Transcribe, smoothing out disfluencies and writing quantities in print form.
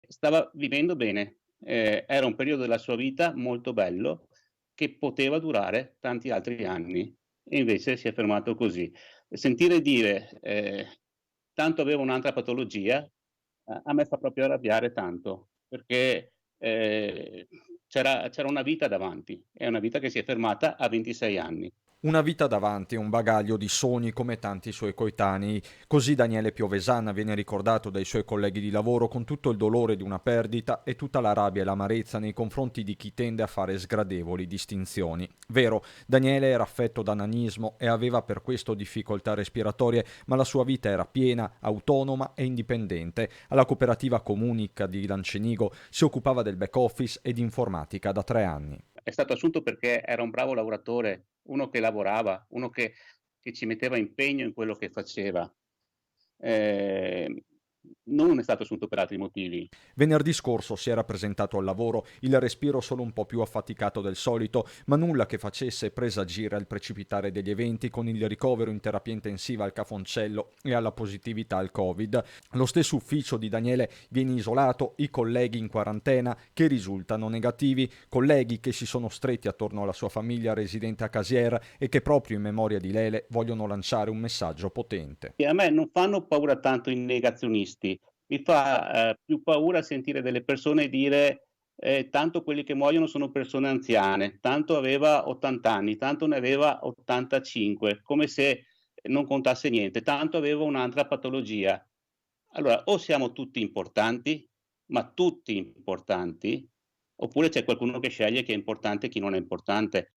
stava vivendo bene. Era un periodo della sua vita molto bello, che poteva durare tanti altri anni e invece si è fermato così. Sentire dire, tanto aveva un'altra patologia, a me fa proprio arrabbiare tanto, perché, c'era una vita davanti, è una vita che si è fermata a 26 anni. Una vita davanti, un bagaglio di sogni come tanti suoi coetanei. Così Daniele Piovesanna viene ricordato dai suoi colleghi di lavoro con tutto il dolore di una perdita e tutta la rabbia e l'amarezza nei confronti di chi tende a fare sgradevoli distinzioni. Vero, Daniele era affetto da nanismo e aveva per questo difficoltà respiratorie, ma la sua vita era piena, autonoma e indipendente. Alla cooperativa Comunica di Lancenigo si occupava del back office e di informatica da 3 anni. È stato assunto perché era un bravo lavoratore, uno che lavorava, uno che ci metteva impegno in quello che faceva. Ehm, non è stato assunto per altri motivi. Venerdì scorso si era presentato al lavoro, il respiro solo un po' più affaticato del solito, ma nulla che facesse presagire al precipitare degli eventi con il ricovero in terapia intensiva al Cafoncello e alla positività al Covid. Lo stesso ufficio di Daniele viene isolato, i colleghi in quarantena che risultano negativi, colleghi che si sono stretti attorno alla sua famiglia residente a Casier e che proprio in memoria di Lele vogliono lanciare un messaggio potente. E a me non fanno paura tanto i negazionisti, mi fa, più paura sentire delle persone dire: "Tanto quelli che muoiono sono persone anziane, tanto aveva 80 anni, tanto ne aveva 85", come se non contasse niente, "tanto aveva un'altra patologia". Allora, o siamo tutti importanti, ma tutti importanti, oppure c'è qualcuno che sceglie chi è importante e chi non è importante.